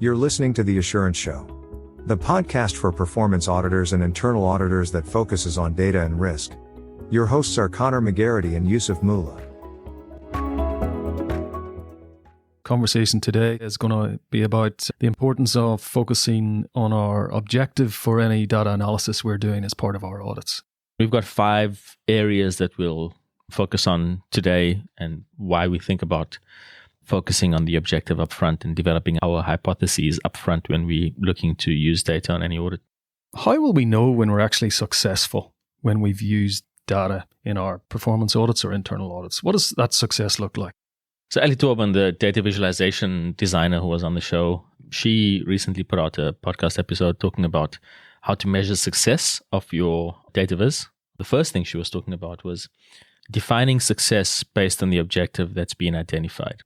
You're listening to The Assurance Show, the podcast for performance auditors and internal auditors that focuses on data and risk. Your hosts are Connor McGarity and Yusuf Mullah. Conversation today is going to be about the importance of focusing on our objective for any data analysis we're doing as part of our audits. We've got 5 areas that we'll focus on today and why we think about focusing on the objective upfront and developing our hypotheses upfront when we're looking to use data on any audit. How will we know when we're actually successful when we've used data in our performance audits or internal audits? What does that success look like? So Ali Torban, the data visualization designer who was on the show, she recently put out a podcast episode talking about how to measure success of your data viz. The first thing she was talking about was defining success based on the objective that's been identified.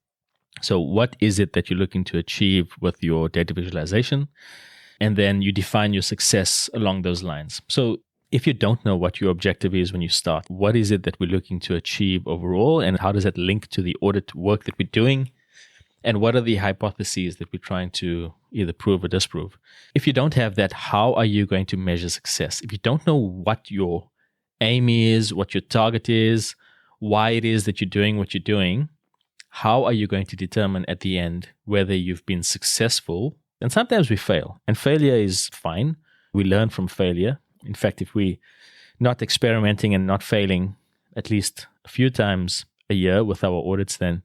So what is it that you're looking to achieve with your data visualization? And then you define your success along those lines. So if you don't know what your objective is when you start, what is it that we're looking to achieve overall? And how does that link to the audit work that we're doing? And what are the hypotheses that we're trying to either prove or disprove? If you don't have that, how are you going to measure success? If you don't know what your aim is, what your target is, why it is that you're doing what you're doing, how are you going to determine at the end whether you've been successful? And sometimes we fail, and failure is fine. We learn from failure. In fact, if we're not experimenting and not failing at least a few times a year with our audits, then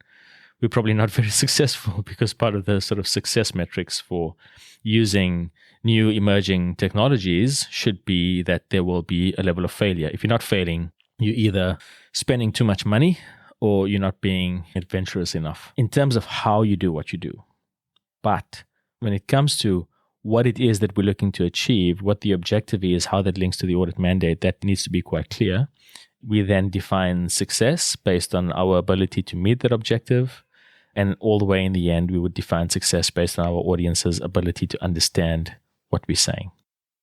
we're probably not very successful, because part of the sort of success metrics for using new emerging technologies should be that there will be a level of failure. If you're not failing, you're either spending too much money or you're not being adventurous enough in terms of how you do what you do. But when it comes to what it is that we're looking to achieve, what the objective is, how that links to the audit mandate, that needs to be quite clear. We then define success based on our ability to meet that objective. And all the way in the end, we would define success based on our audience's ability to understand what we're saying.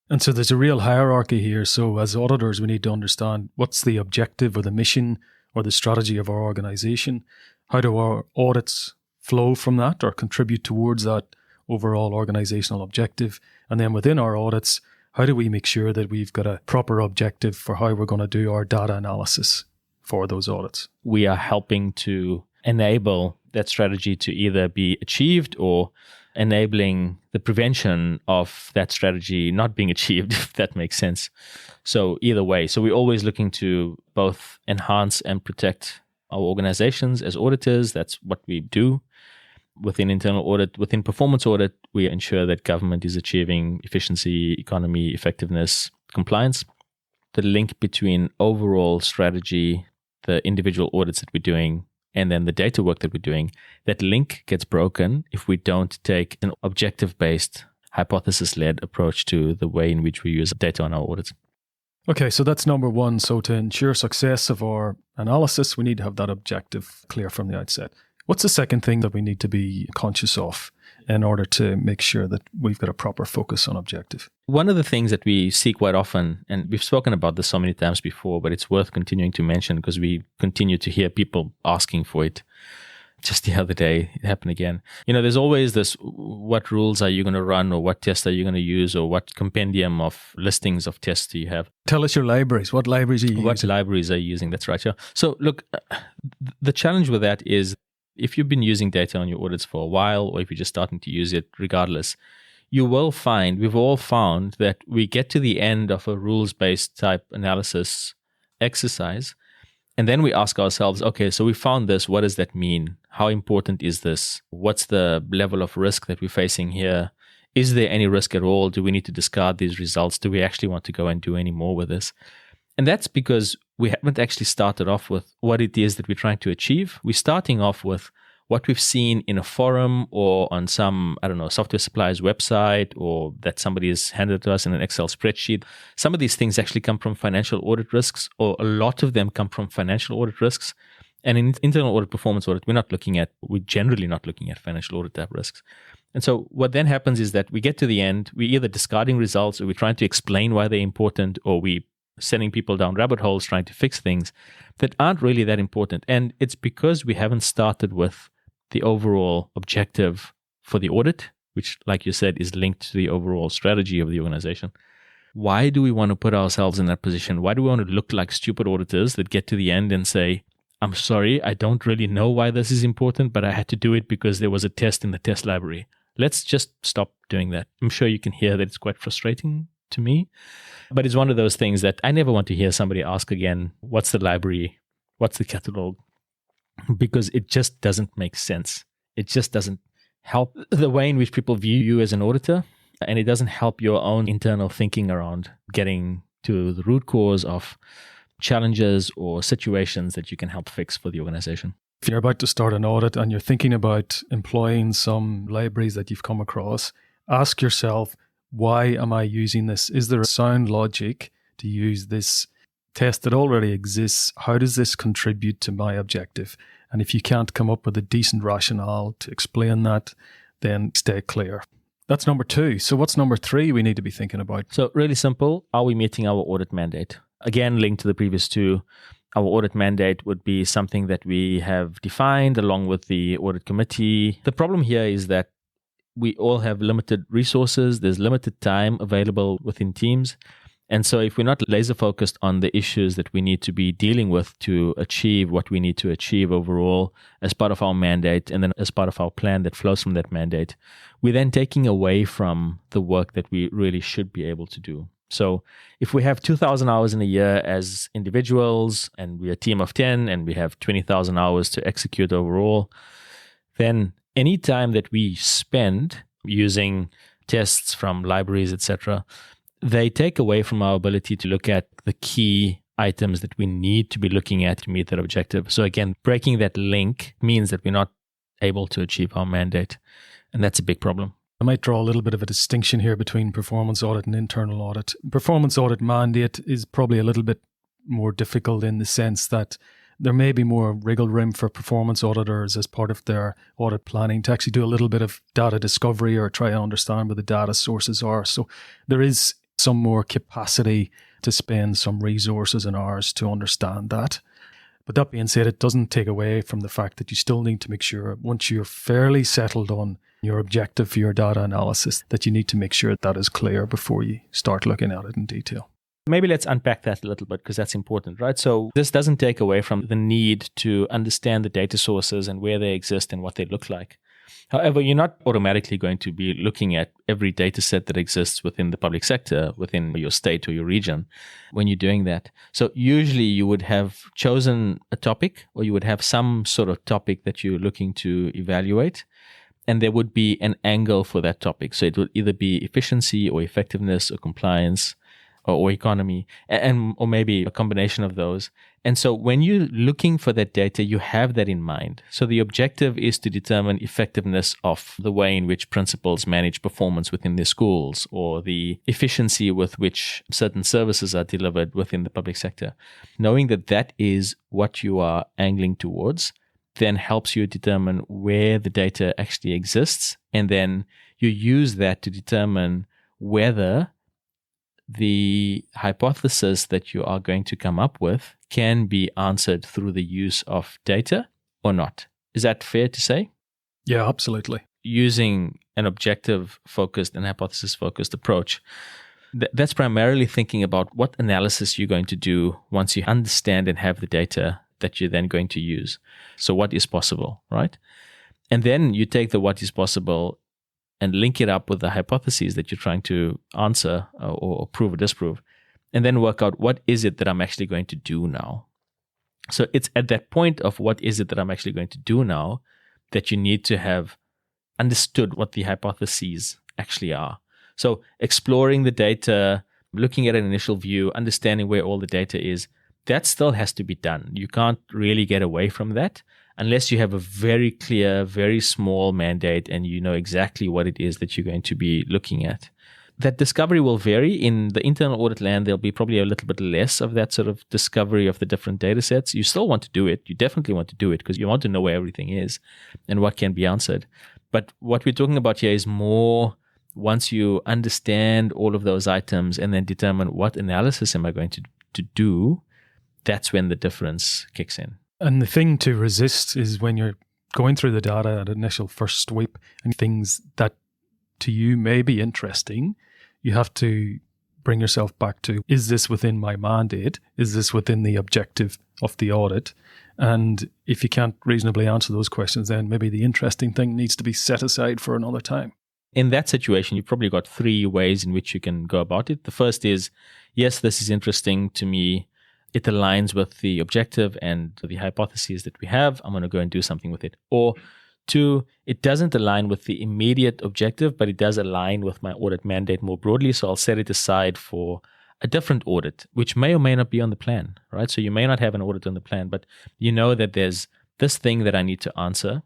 And so there's a real hierarchy here. So as auditors, we need to understand what's the objective or the mission or the strategy of our organization. How do our audits flow from that or contribute towards that overall organizational objective? And then within our audits, how do we make sure that we've got a proper objective for how we're going to do our data analysis for those audits? We are helping to enable that strategy to either be achieved or enabling the prevention of that strategy not being achieved, if that makes sense. So either way, so we're always looking to both enhance and protect our organizations as auditors. That's what we do. Within internal audit, within performance audit, we ensure that government is achieving efficiency, economy, effectiveness, compliance. The link between overall strategy, the individual audits that we're doing, and then the data work that we're doing, that link gets broken if we don't take an objective-based, hypothesis-led approach to the way in which we use data on our audits. Okay, so that's number one. So to ensure success of our analysis, we need to have that objective clear from the outset. What's the second thing that we need to be conscious of in order to make sure that we've got a proper focus on objective? One of the things that we see quite often, and we've spoken about this so many times before, but it's worth continuing to mention because we continue to hear people asking for it. Just the other day, it happened again. There's always this, what rules are you going to run, or what tests are you going to use, or what compendium of listings of tests do you have? Tell us your libraries. What libraries are you using? What libraries are you using? That's right. Yeah. So look, the challenge with that is, if you've been using data on your audits for a while, or if you're just starting to use it, regardless, you will find, we've all found that we get to the end of a rules-based type analysis exercise, and then we ask ourselves, okay, so we found this, what does that mean? How important is this? What's the level of risk that we're facing here? Is there any risk at all? Do we need to discard these results? Do we actually want to go and do any more with this? And that's because we haven't actually started off with what it is that we're trying to achieve. We're starting off with what we've seen in a forum or on some, software supplier's website, or that somebody has handed to us in an Excel spreadsheet. Some of these things actually come from financial audit risks, or a lot of them come from financial audit risks. And in internal audit, performance audit, we're generally not looking at financial audit type risks. And so what then happens is that we get to the end, we're either discarding results, or we're trying to explain why they're important, or we sending people down rabbit holes trying to fix things that aren't really that important. And it's because we haven't started with the overall objective for the audit which, like you said, is linked to the overall strategy of the organization. Why do we want to put ourselves in that position? Why do we want to look like stupid auditors that get to the end and say, I'm sorry, I don't really know why this is important, but I had to do it because there was a test in the test library. Let's just stop doing that. I'm sure you can hear that it's quite frustrating to me, but it's one of those things that I never want to hear somebody ask again, what's the library? What's the catalog? Because it just doesn't make sense. It just doesn't help the way in which people view you as an auditor, and it doesn't help your own internal thinking around getting to the root cause of challenges or situations that you can help fix for the organization. If you're about to start an audit and you're thinking about employing some libraries that you've come across, ask yourself, why am I using this? Is there a sound logic to use this test that already exists? How does this contribute to my objective? And if you can't come up with a decent rationale to explain that, then stay clear. That's number 2. So what's number 3 we need to be thinking about? So really simple. Are we meeting our audit mandate? Again, linked to the previous 2, our audit mandate would be something that we have defined along with the audit committee. The problem here is that we all have limited resources. There's limited time available within teams. And so if we're not laser focused on the issues that we need to be dealing with to achieve what we need to achieve overall as part of our mandate and then as part of our plan that flows from that mandate, we're then taking away from the work that we really should be able to do. So if we have 2,000 hours in a year as individuals and we're a team of 10 and we have 20,000 hours to execute overall, then any time that we spend using tests from libraries, etc., they take away from our ability to look at the key items that we need to be looking at to meet that objective. So again, breaking that link means that we're not able to achieve our mandate. And that's a big problem. I might draw a little bit of a distinction here between performance audit and internal audit. Performance audit mandate is probably a little bit more difficult in the sense that there may be more wriggle room for performance auditors as part of their audit planning to actually do a little bit of data discovery or try to understand where the data sources are. So there is some more capacity to spend some resources and hours to understand that. But that being said, it doesn't take away from the fact that you still need to make sure once you're fairly settled on your objective for your data analysis, that you need to make sure that is clear before you start looking at it in detail. Maybe let's unpack that a little bit because that's important, right? So this doesn't take away from the need to understand the data sources and where they exist and what they look like. However, you're not automatically going to be looking at every data set that exists within the public sector, within your state or your region when you're doing that. So usually you would have chosen a topic or you would have some sort of topic that you're looking to evaluate. And there would be an angle for that topic. So it would either be efficiency or effectiveness or compliance or economy, or maybe a combination of those. And so when you're looking for that data, you have that in mind. So the objective is to determine effectiveness of the way in which principals manage performance within their schools or the efficiency with which certain services are delivered within the public sector. Knowing that that is what you are angling towards then helps you determine where the data actually exists. And then you use that to determine whether the hypothesis that you are going to come up with can be answered through the use of data or not. Is that fair to say? Yeah, absolutely. Using an objective-focused and hypothesis-focused approach, that's primarily thinking about what analysis you're going to do once you understand and have the data that you're then going to use. So what is possible, right? And then you take the what is possible and link it up with the hypotheses that you're trying to answer or prove or disprove, and then work out what is it that I'm actually going to do now. So it's at that point of what is it that I'm actually going to do now that you need to have understood what the hypotheses actually are. So exploring the data, looking at an initial view, understanding where all the data is, that still has to be done. You can't really get away from that unless you have a very clear, very small mandate and you know exactly what it is that you're going to be looking at. That discovery will vary. In the internal audit land, there'll be probably a little bit less of that sort of discovery of the different data sets. You still want to do it. You definitely want to do it because you want to know where everything is and what can be answered. But what we're talking about here is more once you understand all of those items and then determine what analysis am I going to do, that's when the difference kicks in. And the thing to resist is when you're going through the data at initial first sweep and things that to you may be interesting, you have to bring yourself back to, is this within my mandate? Is this within the objective of the audit? And if you can't reasonably answer those questions, then maybe the interesting thing needs to be set aside for another time. In that situation, you've probably got 3 ways in which you can go about it. The first is, yes, this is interesting to me. It aligns with the objective and the hypotheses that we have. I'm going to go and do something with it. Or 2, it doesn't align with the immediate objective, but it does align with my audit mandate more broadly. So I'll set it aside for a different audit, which may or may not be on the plan, right? So you may not have an audit on the plan, but you know that there's this thing that I need to answer.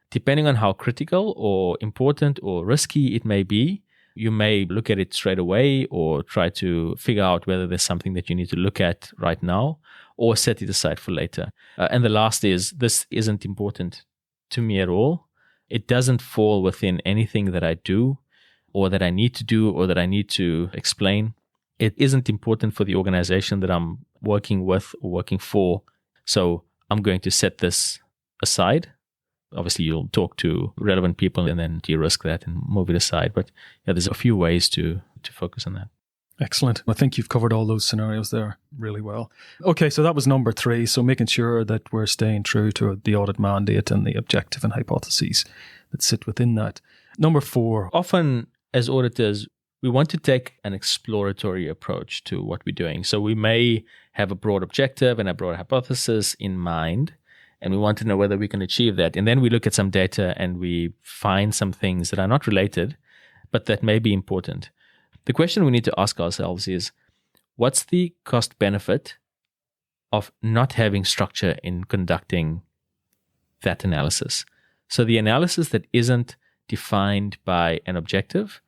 Depending on how critical or important or risky it may be, you may look at it straight away or try to figure out whether there's something that you need to look at right now or set it aside for later. And the last is, this isn't important to me at all. It doesn't fall within anything that I do or that I need to do or that I need to explain. It isn't important for the organization that I'm working with or working for. So I'm going to set this aside. Obviously, you'll talk to relevant people and then de-risk that and move it aside. But yeah, there's a few ways to focus on that. Excellent. I think you've covered all those scenarios there really well. Okay, so that was number 3. So making sure that we're staying true to the audit mandate and the objective and hypotheses that sit within that. Number 4. Often as auditors, we want to take an exploratory approach to what we're doing. So we may have a broad objective and a broad hypothesis in mind, and we want to know whether we can achieve that. And then we look at some data and we find some things that are not related, but that may be important. The question we need to ask ourselves is, what's the cost benefit of not having structure in conducting that analysis? So the analysis that isn't defined by an objective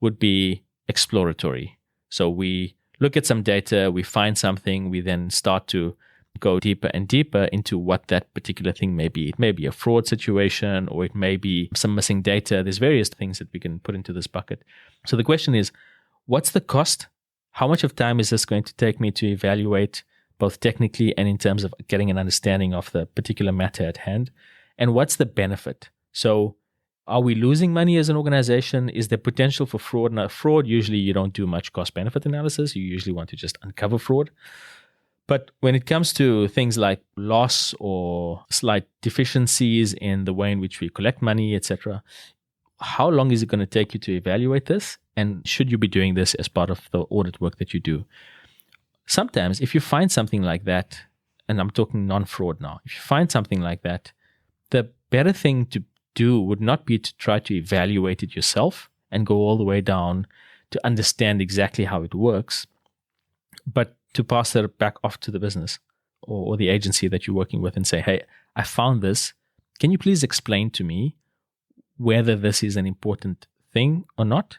would be exploratory. So we look at some data, we find something, we then start to go deeper and deeper into what that particular thing may be. It may be a fraud situation, or it may be some missing data. There's various things that we can put into this bucket. So the question is, what's the cost? How much of time is this going to take me to evaluate, both technically and in terms of getting an understanding of the particular matter at hand? And what's the benefit? So are we losing money as an organization? Is there potential for fraud? Now, fraud, usually you don't do much cost-benefit analysis. You usually want to just uncover fraud. But when it comes to things like loss or slight deficiencies in the way in which we collect money, etc., how long is it going to take you to evaluate this? And should you be doing this as part of the audit work that you do? Sometimes, if you find something like that, and I'm talking non-fraud now, if you find something like that, the better thing to do would not be to try to evaluate it yourself and go all the way down to understand exactly how it works, but to pass that back off to the business or the agency that you're working with and say, hey, I found this. Can you please explain to me whether this is an important thing or not,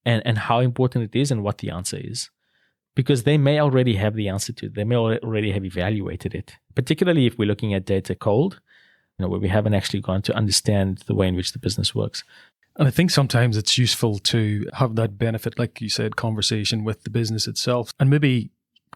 and how important it is and what the answer is? Because they may already have the answer to it. They may already have evaluated it, particularly if we're looking at data cold, where we haven't actually gone to understand the way in which the business works. And I think sometimes it's useful to have that benefit, like you said, conversation with the business itself. And maybe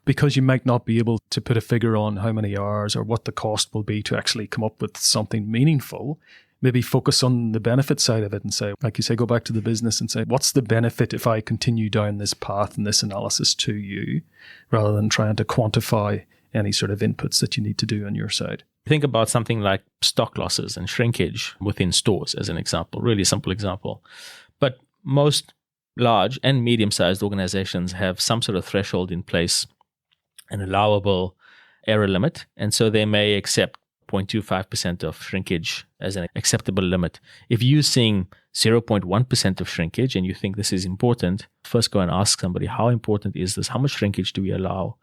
because you might not be able to put a figure on how many hours or what the cost will be to actually come up with something meaningful, maybe focus on the benefit side of it and say, like you say, go back to the business and say, what's the benefit if I continue down this path and this analysis to you, rather than trying to quantify any sort of inputs that you need to do on your side. Think about something like stock losses and shrinkage within stores as an example, really simple example. But most large and medium-sized organizations have some sort of threshold in place, an allowable error limit, and so they may accept 0.25% of shrinkage as an acceptable limit. If you're seeing 0.1% of shrinkage and you think this is important, first go and ask somebody, how important is this? How much shrinkage do we allow?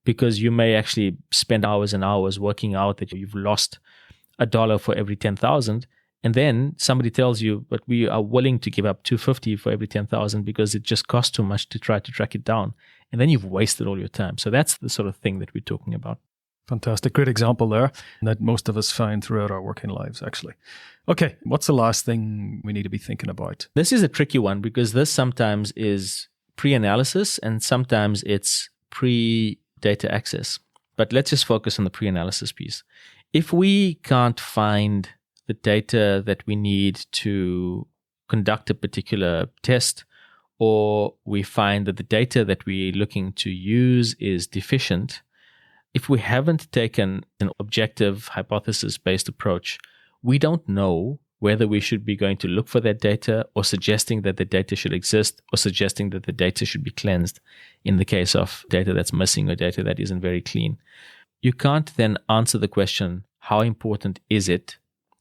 Because you may actually spend hours and hours working out that you've lost $1 for every 10,000, and then somebody tells you, but we are willing to give up $2.50 for every 10,000 because it just costs too much to try to track it down. And then you've wasted all your time. So that's the sort of thing that we're talking about. Fantastic. Great example there that most of us find throughout our working lives, actually. Okay, what's the last thing we need to be thinking about? This is a tricky one because this sometimes is pre-analysis and sometimes it's pre-data access. But let's just focus on the pre-analysis piece. If we can't find the data that we need to conduct a particular test, or we find that the data that we're looking to use is deficient, if we haven't taken an objective hypothesis-based approach, we don't know whether we should be going to look for that data or suggesting that the data should exist or suggesting that the data should be cleansed in the case of data that's missing or data that isn't very clean. You can't then answer the question, how important is it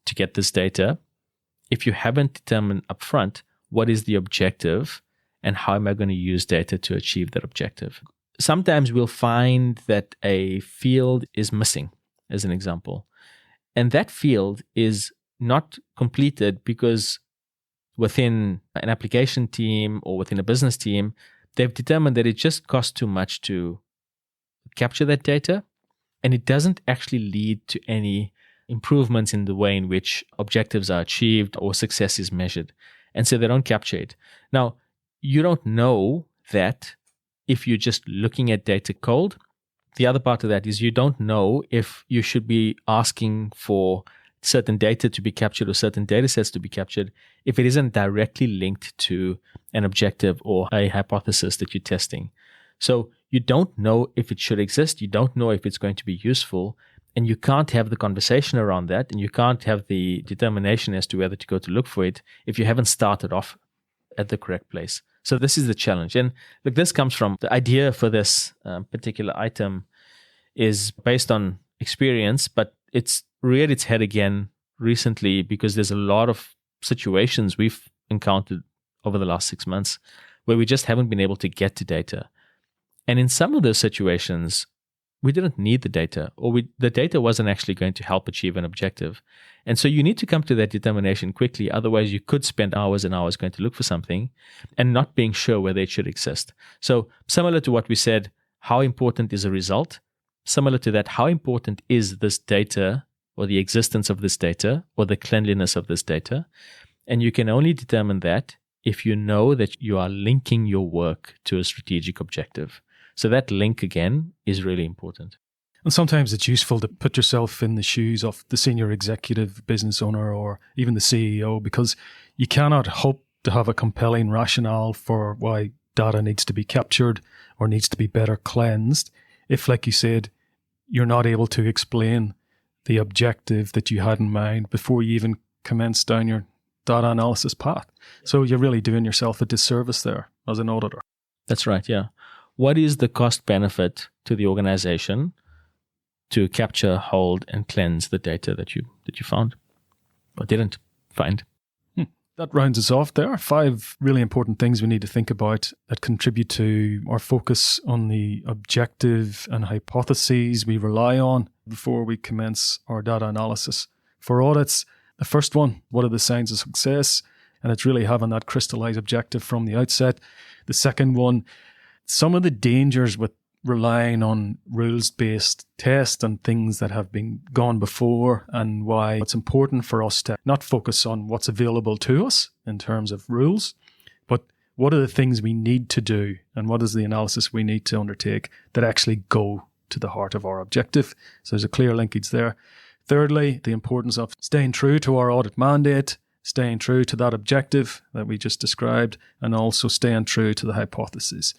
to get this data, if you haven't determined upfront what is the objective and how am I going to use data to achieve that objective. Sometimes we'll find that a field is missing, as an example, and that field is not completed because within an application team or within a business team, they've determined that it just costs too much to capture that data, and it doesn't actually lead to any improvements in the way in which objectives are achieved or success is measured. And so they don't capture it. Now, you don't know that if you're just looking at data cold. The other part of that is you don't know if you should be asking for certain data to be captured or certain data sets to be captured if it isn't directly linked to an objective or a hypothesis that you're testing. So you don't know if it should exist, you don't know if it's going to be useful, and you can't have the conversation around that, and you can't have the determination as to whether to go to look for it if you haven't started off at the correct place. So this is the challenge. And look, this comes from the idea for this particular item is based on experience, but it's reared its head again recently because there's a lot of situations we've encountered over the last 6 months where we just haven't been able to get to data. And in some of those situations, we didn't need the data, or the data wasn't actually going to help achieve an objective. And so you need to come to that determination quickly. Otherwise, you could spend hours and hours going to look for something and not being sure whether it should exist. So similar to what we said, how important is a result? Similar to that, how important is this data or the existence of this data or the cleanliness of this data? And you can only determine that if you know that you are linking your work to a strategic objective. So that link, again, is really important. And sometimes it's useful to put yourself in the shoes of the senior executive business owner or even the CEO, because you cannot hope to have a compelling rationale for why data needs to be captured or needs to be better cleansed if, like you said, you're not able to explain the objective that you had in mind before you even commence down your data analysis path. So you're really doing yourself a disservice there as an auditor. That's right, yeah. What is the cost benefit to the organization to capture, hold, and cleanse the data that you found or didn't find? That rounds us off. There are 5 really important things we need to think about that contribute to our focus on the objective and hypotheses we rely on before we commence our data analysis. For audits, the first one, what are the signs of success? And it's really having that crystallized objective from the outset. The second one, some of the dangers with relying on rules-based tests and things that have been gone before, and why it's important for us to not focus on what's available to us in terms of rules, but what are the things we need to do and what is the analysis we need to undertake that actually go to the heart of our objective. So there's a clear linkage there. Thirdly, the importance of staying true to our audit mandate, staying true to that objective that we just described, and also staying true to the hypothesis.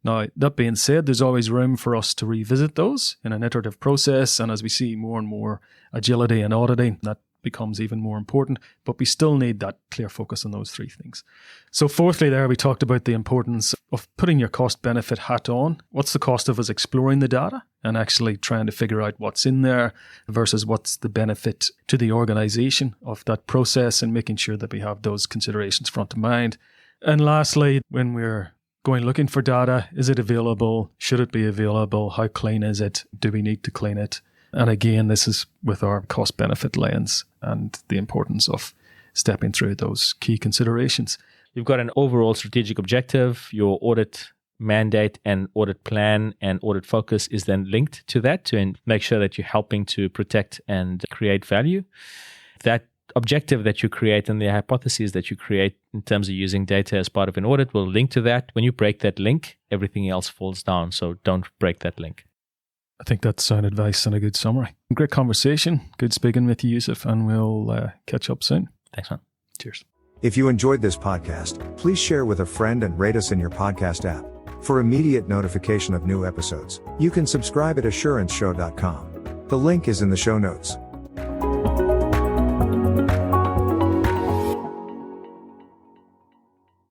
Now, that being said, there's always room for us to revisit those in an iterative process. And as we see more and more agility in auditing, that becomes even more important. But we still need that clear focus on those 3 things. So fourthly there, we talked about the importance of putting your cost-benefit hat on. What's the cost of us exploring the data and actually trying to figure out what's in there versus what's the benefit to the organization of that process, and making sure that we have those considerations front of mind. And lastly, when we're going looking for data, is it available? Should it be available? How clean is it? Do we need to clean it? And again, this is with our cost-benefit lens and the importance of stepping through those key considerations. You've got an overall strategic objective. Your audit mandate and audit plan and audit focus is then linked to that to make sure that you're helping to protect and create value. That objective that you create and the hypotheses that you create in terms of using data as part of an audit will link to that. When you break that link, everything else falls down. So don't break that link. I think that's sound advice and a good summary. Great conversation. Good speaking with you, Yusuf, and we'll catch up soon. Thanks, man. Cheers. If you enjoyed this podcast, please share with a friend and rate us in your podcast app. For immediate notification of new episodes, you can subscribe at assuranceshow.com. The link is in the show notes.